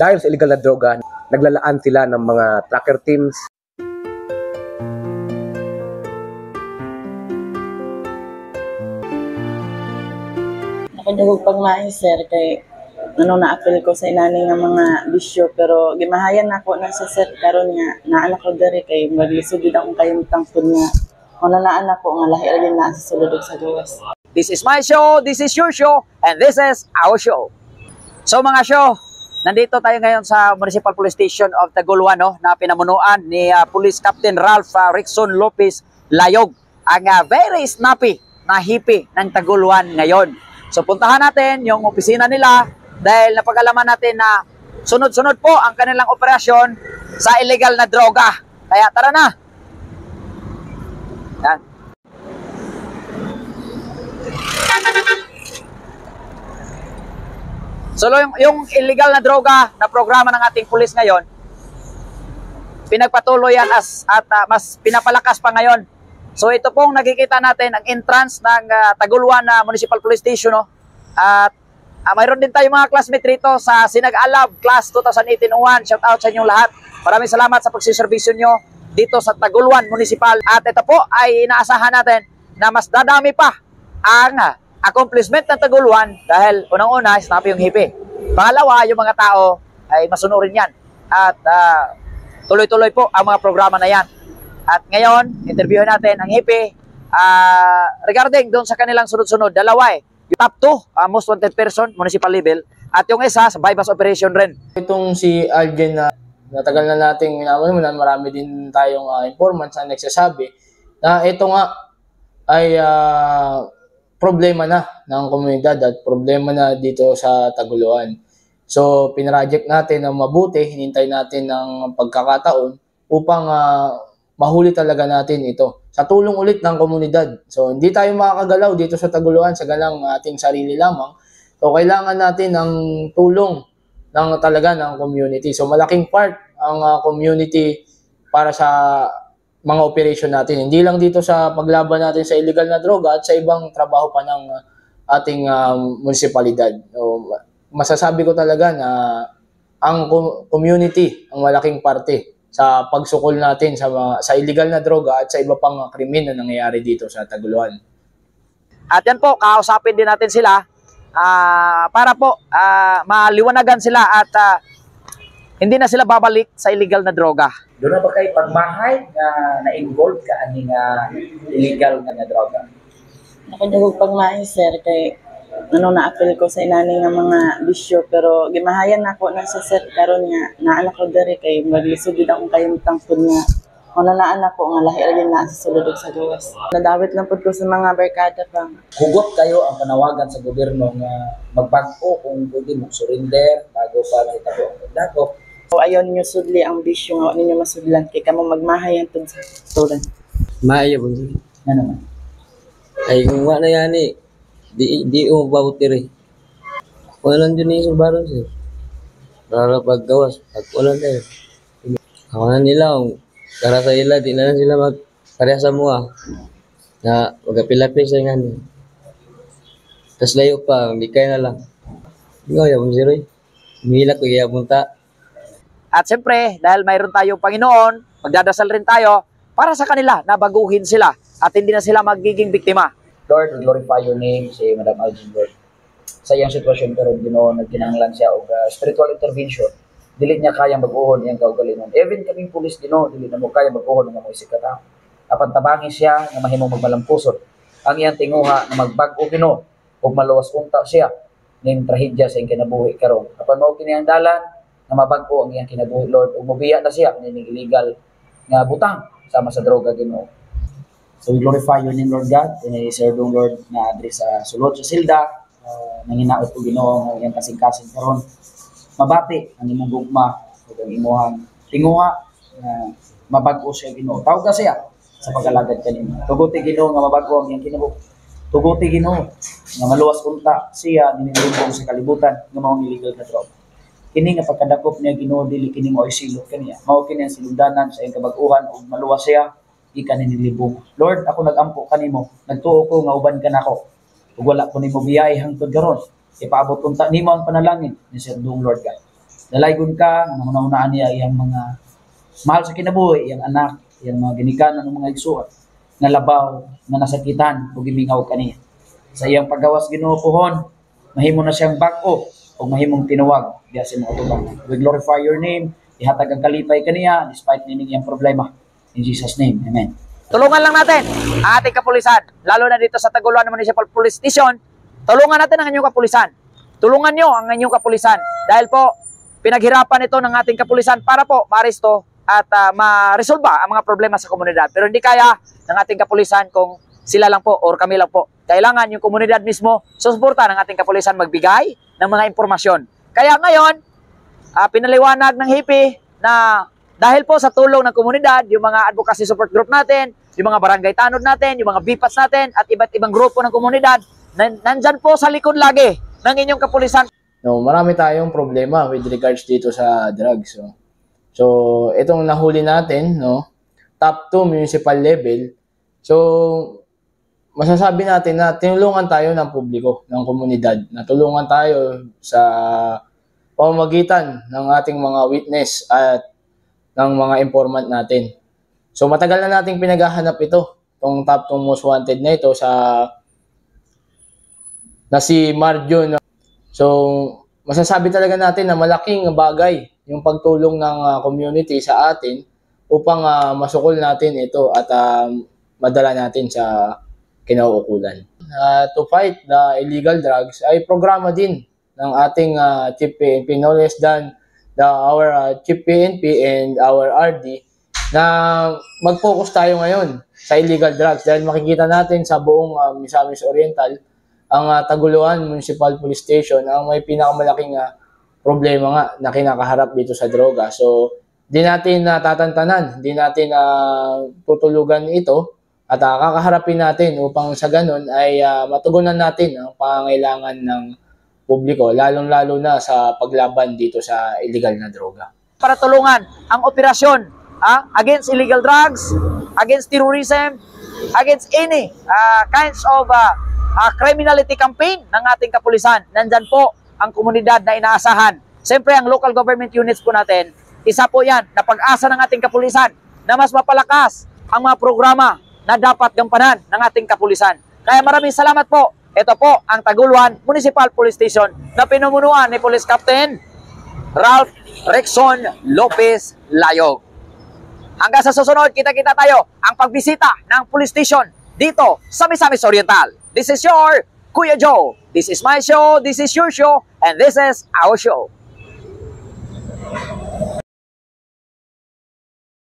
Dahil sa illegal na droga, naglalaan sila ng mga tracker teams. Nakadugog pagmahi sir kay na-appeal ko sa inani nga mga bisyo pero gimahayan nako na sa sir karon nga naa ko diri kay maglisod jud akong kayumtang pud nga naan ako nga lahi ra din na sa sulod sa gawas. This is my show, this is your show, and this is our show. So mga show, nandito tayo ngayon sa Municipal Police Station of Taguluan, no, na pinamunuan ni Police Captain Ralph Rickson Lopez Layog, ang very snappy na hippie ng Taguluan ngayon. So puntahan natin yung opisina nila dahil napag-alaman natin na sunod-sunod po ang kanilang operasyon sa illegal na droga. Kaya tara na! Yan. So yung illegal na droga na programa ng ating pulis ngayon, pinagpatuloy yan at mas pinapalakas pa ngayon. So ito pong nakikita natin ang entrance ng Taguluan Municipal Police Station, no? At mayroon din tayo mga classmate rito sa Sinag-Alab Class 2018-01. Shout out sa inyong lahat. Maraming salamat sa pagsiservisyo nyo dito sa Taguluan Municipal. At ito po ay inaasahan natin na mas dadami pa ang accomplishment ng Taguluan dahil unang-una, snappy yung hippie. Pangalawa, yung mga tao ay masunurin yan. At tuloy-tuloy po ang mga programa na yan. At ngayon, interviewin natin ang hippie regarding doon sa kanilang sunod-sunod. Dalawa yung top 2, most wanted person, municipal level. At yung isa, sa bypass operation rin. Itong si Algen na natagal na nating minamanan, marami din tayong informants na nagsasabi na ito nga ay problema na ng komunidad at problema na dito sa Taguluan. So, pinroject natin ng mabuti, hinintay natin ng pagkakataon upang mahuli talaga natin ito. Sa tulong ulit ng komunidad. So, hindi tayo makakagalaw dito sa Taguluan sa galang ating sarili lamang. So, kailangan natin ng tulong talaga ng community. So, malaking part ang community para sa mga operation natin. Hindi lang dito sa paglaban natin sa illegal na droga at sa ibang trabaho pa ng ating munisipalidad. So, masasabi ko talaga na ang community ang malaking parte sa pagsukol natin sa illegal na droga at sa iba pang krimen na nangyayari dito sa Taguluan. At yan po, kausapin din natin sila para po maliwanagan sila at hindi na sila babalik sa illegal na droga. Doon na ba kayo pagmahay na-involve ka aning illegal na droga? Nakadugog pagmahi sir kay na-appeal ko sa inani nga mga bisyo pero gimahayan nako na sa sir karon nga naa ko diri kay maglisod jud akong kayumtang pud nga naan ako nga lahi ra din na sa sulod sa gawas. Nadawit lang pud ko sa mga barkada pa. Hugot kayo ang panawagan sa gobyerno nga magbag-o kung pwede mo surrender bago pa mahitabo ang dako. So ayaw ninyo sudli ang bisyo nga ninyo masudlan kay kamo magmahayan tud sa tulan. Maayo po. Nga naman. Ay kung wala na yan di bautir Walang dyan yung subaran sir. Para paggawas, pag wala tayo. Kawanan nila, para sa ila, di na sila magkarya sa mua. Na magapilapis sa nga niya. Tapos layo pa, hindi kaya na lang. Ikaw, yapon si Roy. Humilak ko, yapon ta. At siyempre, dahil mayroon tayong Panginoon, magdadasal rin tayo para sa kanila na baguhin sila at hindi na sila magiging biktima. Lord, we glorify your name, si Madam Algen, Lord. Sa iyang sitwasyon pero Ginoo nagkinahanglan siya og spiritual intervention. Dili niya kayang mag-uhon iyang kaugalingon. Even kaming pulis Ginoo dili na mo kaya mag-uhon nga mo isikata. Apan tabangin siya nga mahimong magmalampuson. Ang iyang tinguha nga magbag-o Ginoo ug maluwas unta siya ning trahedya sa iyang kinabuhi karon. Apan mao kini ang dalan nga mabag-o ang iyang kinabuhi Lord ug mobiya na siya ning illegal nga butang sama sa droga Ginoo. So we glorify your name, Lord God. And I serve yung Lord na address sa sulod sa silda. Nanginaot ko Ginoo ang iyang kasing-kasing karon. Mabati ang imong gugma ug ang imong tinguha mabag-o siya Ginoo. Tawag ka siya sa pag-alagad kanimo. Tuguti Ginoo nga mabag-o ang iyang kinabuhi. Tuguti Ginoo nga maluwas unta siya ninilubong sa kalibutan nga mao illegal na droga. Kini nga pagkadakop niya Ginoo dili kini mao isilot kaniya. Mao kini ang silugdanan sa iyang kabag-uhan ug maluwas siya ikan nilibong. Lord, ako nagampo kanimo. Nagtuo ko nga uban ka nako. Ug wala ko nimo biyay hangtod karon. Ipaabot unta nimo ang panalangin ni Sir Dong Lord God. Dalaygon ka, nangunaan niya iyang mga mahal sa kinabuhi, iyang anak, iyang mga ginikanan ng mga igsuot, nga labaw, nga nasakitan, o gimingaw kaniya. Sa iyang paggawas Ginoo pohon, mahimo na siyang bag-o, o mahimong tinuwag, diya sa mga tubang. We glorify your name, ihatag ang kalipay kaniya, despite nining iyang problema. In Jesus' name, Amen. Tulungan lang natin ang ating kapulisan, lalo na dito sa Taguluan Municipal Police Station. Tulungan natin ang inyong kapulisan. Tulungan nyo ang inyong kapulisan. Dahil po, pinaghirapan ito ng ating kapulisan para po ma-aresto at ma-resolba ang mga problema sa komunidad. Pero hindi kaya ng ating kapulisan kung sila lang po or kami lang po. Kailangan yung komunidad mismo susuporta ng ating kapulisan magbigay ng mga impormasyon. Kaya ngayon, pinaliwanag ng HIPI na dahil po sa tulong ng komunidad, yung mga advocacy support group natin, yung mga barangay tanod natin, yung mga BIPAS natin, at iba't ibang grupo ng komunidad, nandyan po sa likod lagi ng inyong kapulisan. No, marami tayong problema with regards dito sa drugs. No? So, itong nahuli natin, no, top 2 municipal level. So, masasabi natin na tinulungan tayo ng publiko, ng komunidad. Natulungan tayo sa pamamagitan ng ating mga witness at ng mga informant natin. So matagal na nating pinaghahanap ito, itong top 2 most wanted na ito na si Marjon. So masasabi talaga natin na malaking bagay yung pagtulong ng community sa atin upang masukol natin ito at madala natin sa kinauukulan. To fight the illegal drugs ay programa din ng ating Chief PNP, no less than our Chief PNP and our RD, na mag-focus tayo ngayon sa illegal drugs dahil makikita natin sa buong Misamis Oriental ang Taguluan Municipal Police Station ang may pinakamalaking problema nga na kinakaharap dito sa droga. So, di natin tatantanan, di natin tutulugan ito at kakaharapin natin upang sa ganun ay matugunan natin ang pangangailangan ng publiko, lalong-lalo na sa paglaban dito sa illegal na droga. Para tulungan ang operasyon against illegal drugs, against terrorism, against any kinds of criminality campaign ng ating kapulisan. Nandyan po ang komunidad na inaasahan. Siyempre, ang local government units po natin, isa po yan na pag-asa ng ating kapulisan na mas mapalakas ang mga programa na dapat gampanan ng ating kapulisan. Kaya maraming salamat po. Ito po ang Taguluan Municipal Police Station na pinumunuan ni Police Captain Ralph Rexon Lopez Layog. Hanggang sa susunod, kita-kita tayo ang pagbisita ng police station dito sa Misamis Oriental. This is your Kuya Joe. This is my show, this is your show, and this is our show.